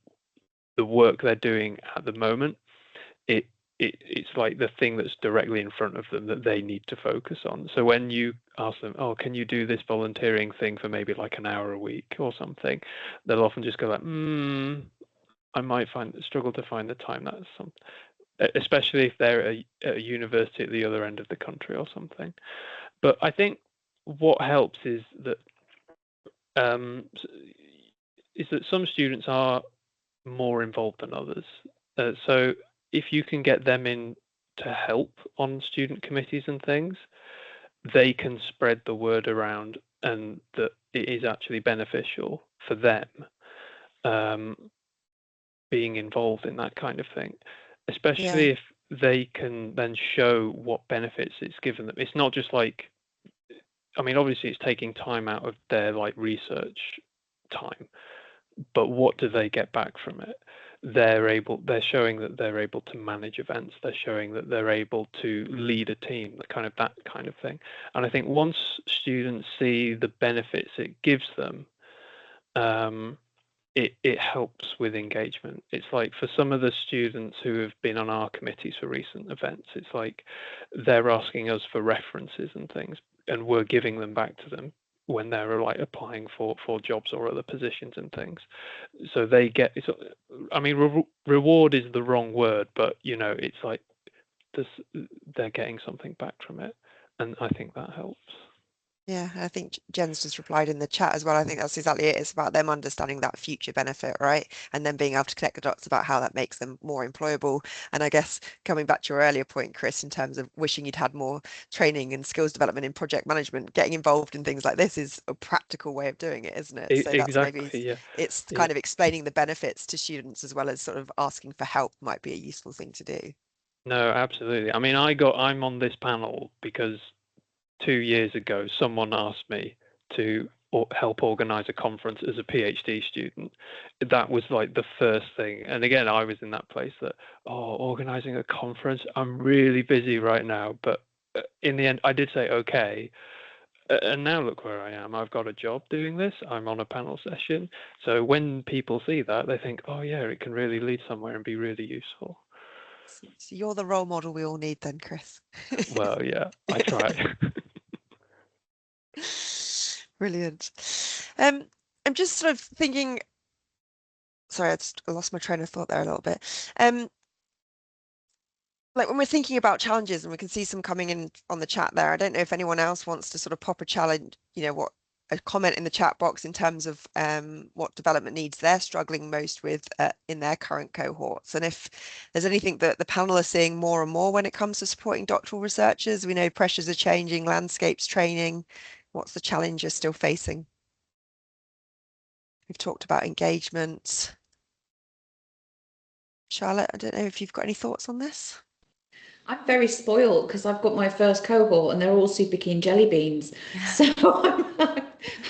the work they're doing at the moment, it's like the thing that's directly in front of them that they need to focus on. So when you ask them, oh, can you do this volunteering thing for maybe like an hour a week or something, they'll often just go like, I might struggle to find the time. That's something. Especially if they're at a university at the other end of the country or something. But I think what helps is that some students are more involved than others. So if you can get them in to help on student committees and things, they can spread the word around, and that it is actually beneficial for them being involved in that kind of thing. Especially if they can then show what benefits it's given them. It's not just like, I mean, obviously it's taking time out of their like research time, but what do they get back from it? They're showing that they're able to manage events. They're showing that they're able to lead a team, that kind of thing. And I think once students see the benefits it gives them, it helps with engagement. It's like for some of the students who have been on our committees for recent events, it's like they're asking us for references and things, and we're giving them back to them when they're like applying for jobs or other positions and things. So they get, I mean, reward is the wrong word, but you know, it's like they're getting something back from it, and I think that helps. Yeah, I think Jen's just replied in the chat as well. I think that's exactly it. It's about them understanding that future benefit, right? And then being able to connect the dots about how that makes them more employable. And I guess coming back to your earlier point, Chris, in terms of wishing you'd had more training and skills development in project management, getting involved in things like this is a practical way of doing it, isn't it? So that's maybe it's kind of explaining the benefits to students as well as sort of asking for help might be a useful thing to do. No, absolutely. I mean, I'm on this panel because 2 years ago, someone asked me to help organize a conference as a PhD student. That was like the first thing. And again, I was in that place that, organizing a conference, I'm really busy right now. But in the end, I did say, okay. And now look where I am. I've got a job doing this. I'm on a panel session. So when people see that, they think, oh yeah, it can really lead somewhere and be really useful. So you're the role model we all need then, Chris. Well, yeah, I try. Brilliant. I'm just sort of thinking, sorry, I lost my train of thought there a little bit. Like when we're thinking about challenges, and we can see some coming in on the chat there, I don't know if anyone else wants to sort of pop a challenge, you know, what a comment in the chat box in terms of what development needs they're struggling most with in their current cohorts. And if there's anything that the panel are seeing more and more when it comes to supporting doctoral researchers, we know pressures are changing, landscapes training. What's the challenge you're still facing? We've talked about engagement. Charlotte, I don't know if you've got any thoughts on this. I'm very spoiled because I've got my first cohort and they're all super keen jelly beans. So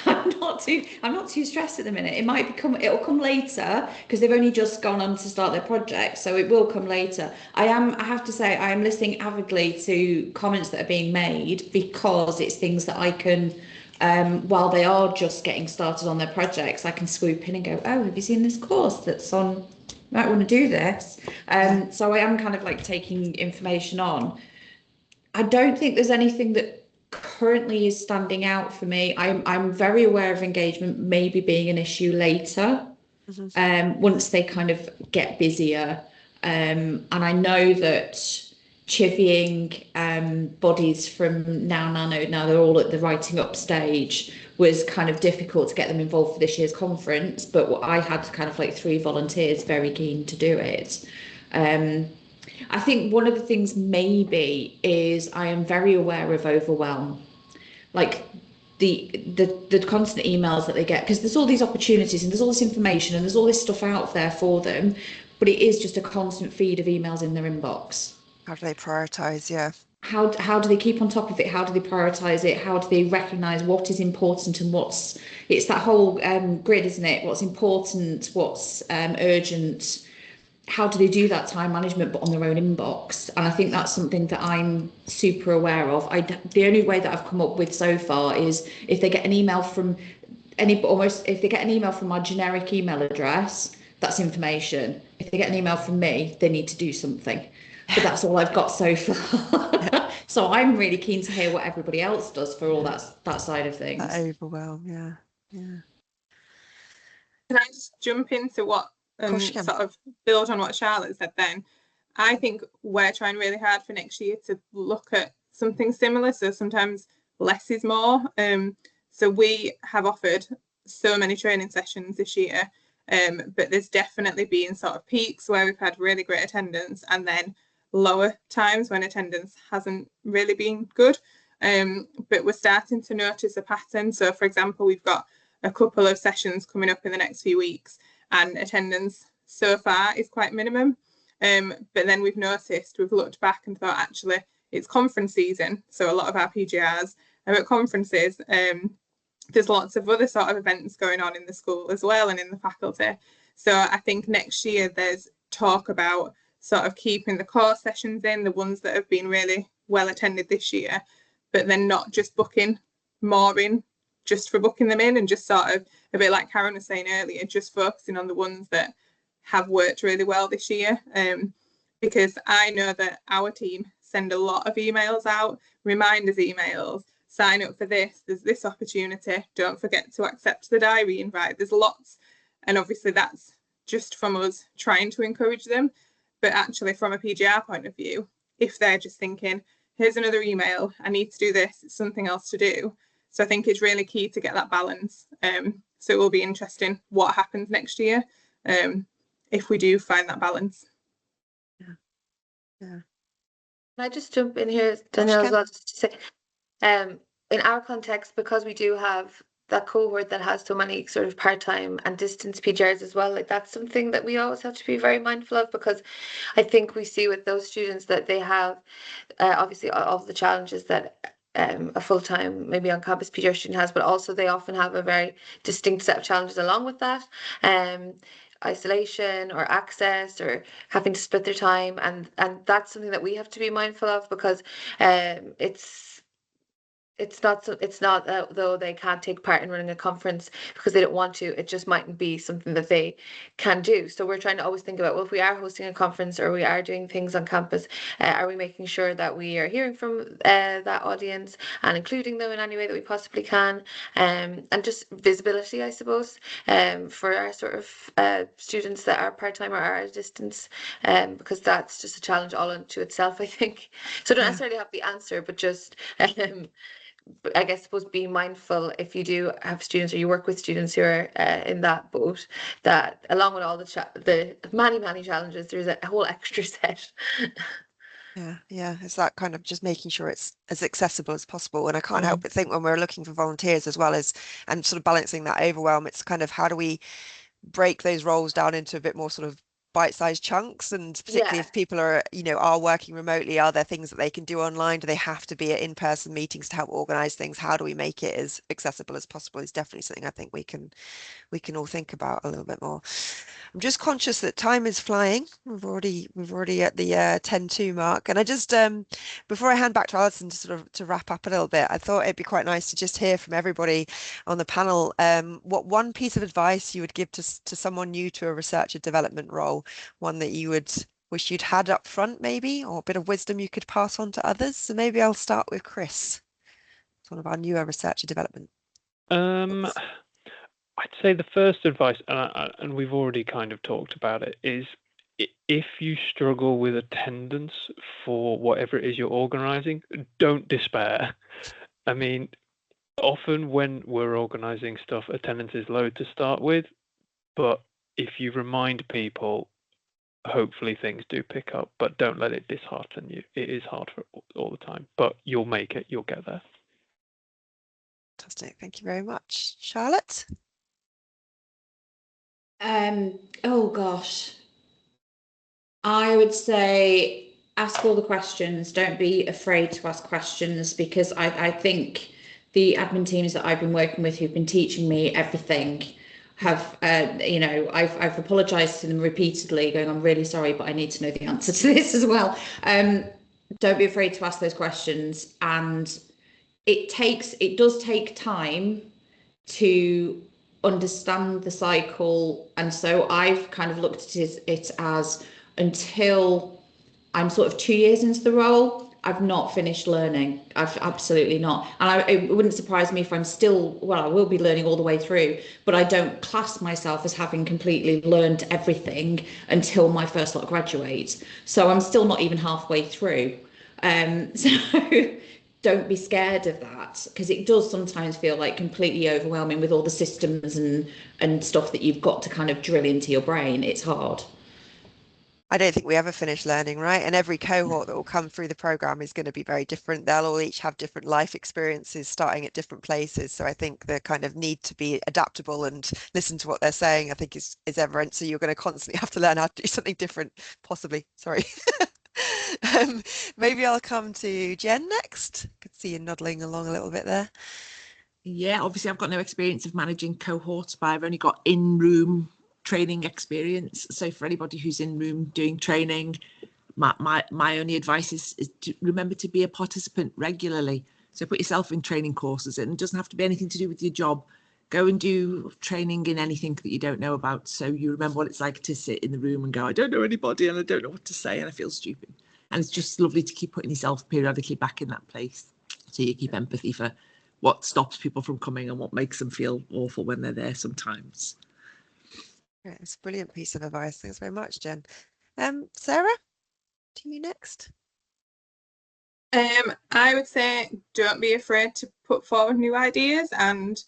I'm not too stressed at the minute. It'll come later because they've only just gone on to start their project, so it will come later. I have to say I am listening avidly to comments that are being made because it's things that I can, while they are just getting started on their projects, I can swoop in and go, oh, have you seen this course that's on? Might want to do this. So I am kind of like taking information on. I don't think there's anything that currently is standing out for me. I'm very aware of engagement maybe being an issue later, once they kind of get busier. And I know that chivying bodies from now they're all at the writing up stage, was kind of difficult to get them involved for this year's conference, but I had kind of like 3 volunteers very keen to do it. I think one of the things maybe is I am very aware of overwhelm, like the constant emails that they get, because there's all these opportunities and there's all this information and there's all this stuff out there for them, but it is just a constant feed of emails in their inbox. How do they prioritize? Yeah. How do they keep on top of it? How do they prioritize it? How do they recognize what is important and it's that whole grid, isn't it? What's important, what's urgent? How do they do that time management but on their own inbox? And I think that's something that I'm super aware of. The only way that I've come up with so far is if they get an email from if they get an email from my generic email address, that's information. If they get an email from me, they need to do something. But that's all I've got so far. So I'm really keen to hear what everybody else does for all that side of things. That overwhelm, yeah. Can I just jump into what sort of build on what Charlotte said then? I think we're trying really hard for next year to look at something similar. So sometimes less is more. So we have offered so many training sessions this year, but there's definitely been sort of peaks where we've had really great attendance and then lower times when attendance hasn't really been good. But we're starting to notice a pattern. So for example, we've got a couple of sessions coming up in the next few weeks and attendance so far is quite minimum. But then we've looked back and thought, actually, it's conference season. So a lot of our PGRs are at conferences. There's lots of other sort of events going on in the school as well and in the faculty. So I think next year there's talk about sort of keeping the core sessions in, the ones that have been really well attended this year, but then not just booking more in just for booking them in, and just sort of a bit like Karen was saying earlier, just focusing on the ones that have worked really well this year. Because I know that our team send a lot of emails out, reminders emails, sign up for this, there's this opportunity, don't forget to accept the diary invite. There's lots, and obviously that's just from us trying to encourage them. But actually from a PGR point of view, if they're just thinking, here's another email, I need to do this, it's something else to do. So I think it's really key to get that balance. So it will be interesting what happens next year if we do find that balance. Yeah. Can I just jump in here, Danielle, as well, just to say, in our context, because we do have that cohort that has so many sort of part-time and distance PGRs as well, like that's something that we always have to be very mindful of, because I think we see with those students that they have obviously all of the challenges that a full-time maybe on-campus PGR student has, but also they often have a very distinct set of challenges along with that. Isolation or access or having to split their time, and that's something that we have to be mindful of, because it's not though they can't take part in running a conference because they don't want to. It just mightn't be something that they can do. So we're trying to always think about, well, if we are hosting a conference or we are doing things on campus, are we making sure that we are hearing from that audience and including them in any way that we possibly can, and just visibility, I suppose, for our sort of students that are part-time or are at a distance, because that's just a challenge all unto itself, I think. So I don't necessarily have the answer, but just I guess suppose being mindful if you do have students or you work with students who are in that boat, that along with all the many challenges, there's a whole extra set. Yeah, it's that kind of just making sure it's as accessible as possible. And I can't help but think when we're looking for volunteers as well as, and sort of balancing that overwhelm, it's kind of how do we break those roles down into a bit more sort of bite-sized chunks, and particularly if people are, are working remotely, are there things that they can do online? Do they have to be at in-person meetings to help organize things? How do we make it as accessible as possible is definitely something I think we can all think about a little bit more. I'm just conscious that time is flying. We've already at the 10:02 mark, and I just before I hand back to Alison to sort of to wrap up a little bit, I thought it'd be quite nice to just hear from everybody on the panel what one piece of advice you would give to someone new to a researcher development role, one that you would wish you'd had up front maybe, or a bit of wisdom you could pass on to others. So maybe I'll start with Chris. It's one of our newer researcher development. I'd say the first advice, and we've already kind of talked about it, is if you struggle with attendance for whatever it is you're organising, don't despair. I mean, often when we're organising stuff, attendance is low to start with, but if you remind people, hopefully things do pick up, but don't let it dishearten you. It is hard for all the time, but you'll make it, you'll get there. Fantastic, thank you very much. Charlotte? Oh gosh, I would say ask all the questions. Don't be afraid to ask questions, because I think the admin teams that I've been working with who've been teaching me everything have, I've apologized to them repeatedly going, I'm really sorry, but I need to know the answer to this as well. Don't be afraid to ask those questions. And it does take time to understand the cycle. And so I've kind of looked at it as, until I'm sort of 2 years into the role, I've not finished learning. I've absolutely not. And it wouldn't surprise me if I'm still, well, I will be learning all the way through, but I don't class myself as having completely learned everything until my first lot graduates. So I'm still not even halfway through. So don't be scared of that, because it does sometimes feel like completely overwhelming with all the systems and stuff that you've got to kind of drill into your brain. It's hard. I don't think we ever finish learning, right? And every cohort that will come through the program is going to be very different. They'll all each have different life experiences starting at different places. So I think the kind of need to be adaptable and listen to what they're saying, I think is evident. So you're going to constantly have to learn how to do something different, possibly. Sorry. Maybe I'll come to Jen next. I could see you nodding along a little bit there. Yeah, obviously I've got no experience of managing cohorts, but I've only got in-room training experience. So for anybody who's in room doing training, my only advice is to remember to be a participant regularly. So put yourself in training courses, and it doesn't have to be anything to do with your job. Go and do training in anything that you don't know about, so you remember what it's like to sit in the room and go, I don't know anybody and I don't know what to say and I feel stupid. And it's just lovely to keep putting yourself periodically back in that place, so you keep empathy for what stops people from coming and what makes them feel awful when they're there sometimes. Yeah, it's a brilliant piece of advice. Thanks very much, Jen. Sarah, to you next. I would say don't be afraid to put forward new ideas, and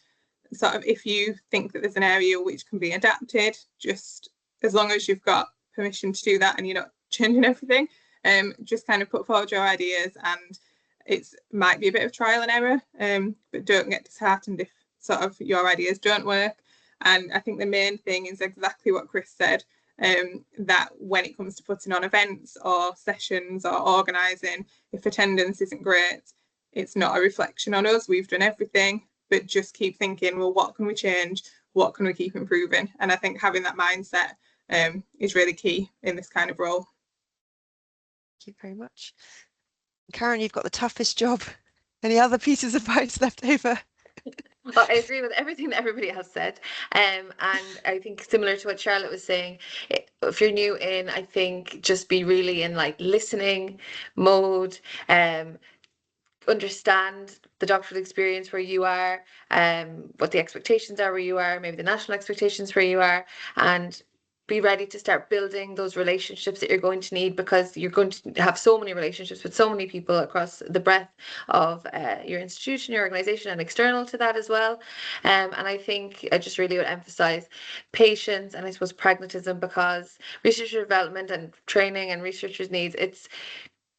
sort of if you think that there's an area which can be adapted, just as long as you've got permission to do that and you're not changing everything, just kind of put forward your ideas, and it might be a bit of trial and error, but don't get disheartened if sort of your ideas don't work. And I think the main thing is exactly what Chris said, that when it comes to putting on events or sessions or organising, if attendance isn't great, it's not a reflection on us. We've done everything, but just keep thinking, well, what can we change? What can we keep improving? And I think having that mindset is really key in this kind of role. Thank you very much. Karen, you've got the toughest job. Any other pieces of advice left over? Well, I agree with everything that everybody has said. And I think similar to what Charlotte was saying, if you're new in, I think just be really in like listening mode, understand the doctoral experience where you are, what the expectations are where you are, maybe the national expectations where you are, and be ready to start building those relationships that you're going to need, because you're going to have so many relationships with so many people across the breadth of your institution, your organization, and external to that as well. And I think I just really would emphasize patience and I suppose pragmatism, because research and development and training and researchers' needs, it's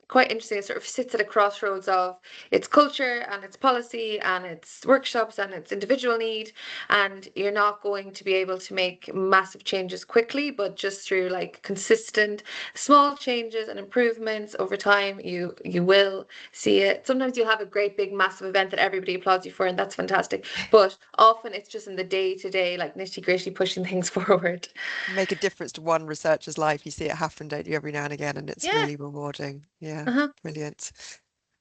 quite interesting. It sort of sits at a crossroads of its culture and its policy and its workshops and its individual need, and you're not going to be able to make massive changes quickly, but just through like consistent small changes and improvements over time, you will see it. Sometimes you'll have a great big massive event that everybody applauds you for, and that's fantastic, but often it's just in the day-to-day, like nitty-gritty, pushing things forward. Make a difference to one researcher's life. You see it happen, don't you, every now and again, and it's Yeah. really rewarding. Yeah, Uh-huh. brilliant.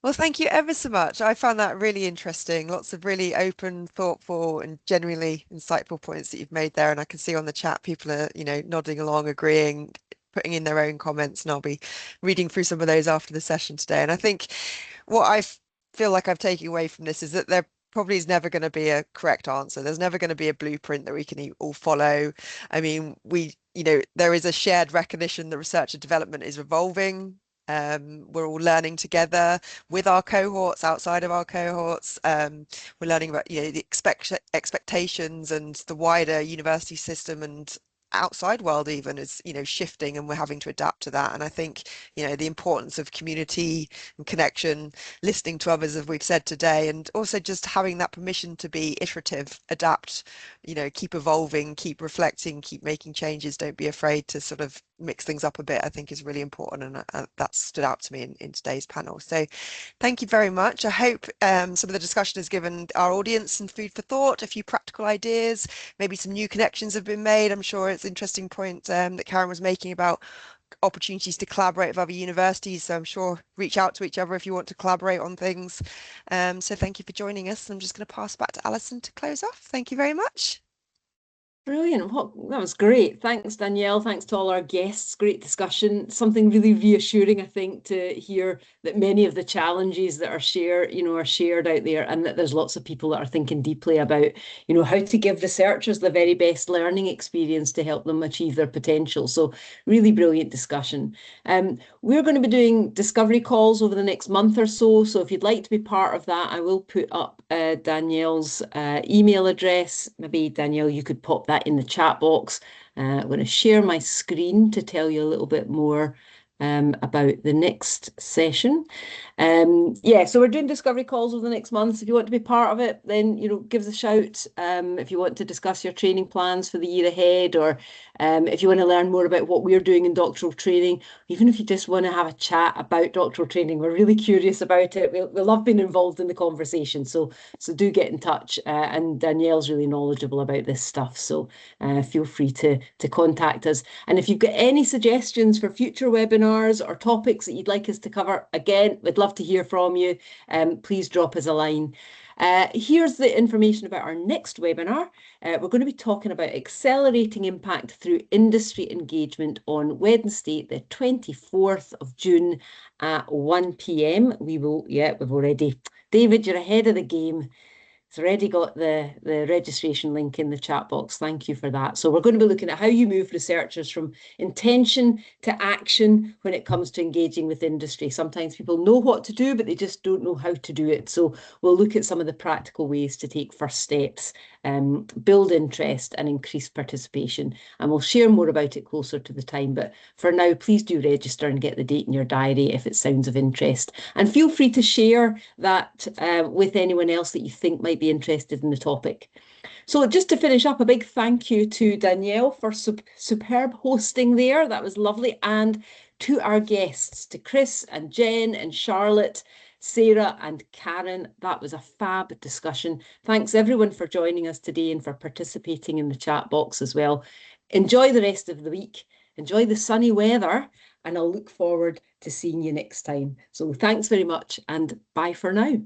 Well, thank you ever so much. I found that really interesting. Lots of really open, thoughtful, and genuinely insightful points that you've made there. And I can see on the chat people are, nodding along, agreeing, putting in their own comments, and I'll be reading through some of those after the session today. And I think what I feel like I've taken away from this is that there probably is never going to be a correct answer. There's never going to be a blueprint that we can all follow. I mean, there is a shared recognition that research and development is evolving. We're all learning together with our cohorts, outside of our cohorts. We're learning about the expectations and the wider university system and outside world even is shifting, and we're having to adapt to that. And I think the importance of community and connection, listening to others, as we've said today, and also just having that permission to be iterative, adapt, keep evolving, keep reflecting, keep making changes. Don't be afraid to sort of mix things up a bit, I think is really important, and that stood out to me in today's panel. So thank you very much. I hope some of the discussion has given our audience some food for thought, a few practical ideas, maybe some new connections have been made. I'm sure it's an interesting point that Karen was making about opportunities to collaborate with other universities. So I'm sure reach out to each other if you want to collaborate on things. So thank you for joining us. I'm just going to pass back to Alison to close off. Thank you very much. Brilliant. That was great. Thanks, Danielle. Thanks to all our guests. Great discussion. Something really reassuring, I think, to hear that many of the challenges that are shared out there, and that there's lots of people that are thinking deeply about, how to give researchers the very best learning experience to help them achieve their potential. So really brilliant discussion. We're going to be doing discovery calls over the next month or so. So if you'd like to be part of that, I will put up Danielle's email address. Maybe Danielle, you could pop that in the chat box. I'm going to share my screen to tell you a little bit more about the next session. So we're doing discovery calls over the next month. If you want to be part of it, then give us a shout. If you want to discuss your training plans for the year ahead, or if you want to learn more about what we're doing in doctoral training, even if you just want to have a chat about doctoral training, we're really curious about it. We love being involved in the conversation. So do get in touch. And Danielle's really knowledgeable about this stuff. So feel free to contact us. And if you've got any suggestions for future webinars or topics that you'd like us to cover, again, we'd love to hear from you. Please drop us a line. Here's the information about our next webinar. We're going to be talking about accelerating impact through industry engagement on Wednesday, the 24th of June at 1 p.m. We've already, David, you're ahead of the game. It's already got the registration link in the chat box. Thank you for that. So we're going to be looking at how you move researchers from intention to action when it comes to engaging with industry. Sometimes people know what to do, but they just don't know how to do it. So we'll look at some of the practical ways to take first steps, build interest and increase participation. And we'll share more about it closer to the time. But for now, please do register and get the date in your diary if it sounds of interest. And feel free to share that with anyone else that you think might be interested in the topic. So just to finish up, a big thank you to Danielle for superb hosting there. That was lovely. And to our guests, to Chris and Jen and Charlotte, Sarah and Karen. That was a fab discussion. Thanks everyone for joining us today and for participating in the chat box as well. Enjoy the rest of the week. Enjoy the sunny weather, and I'll look forward to seeing you next time. So thanks very much and bye for now.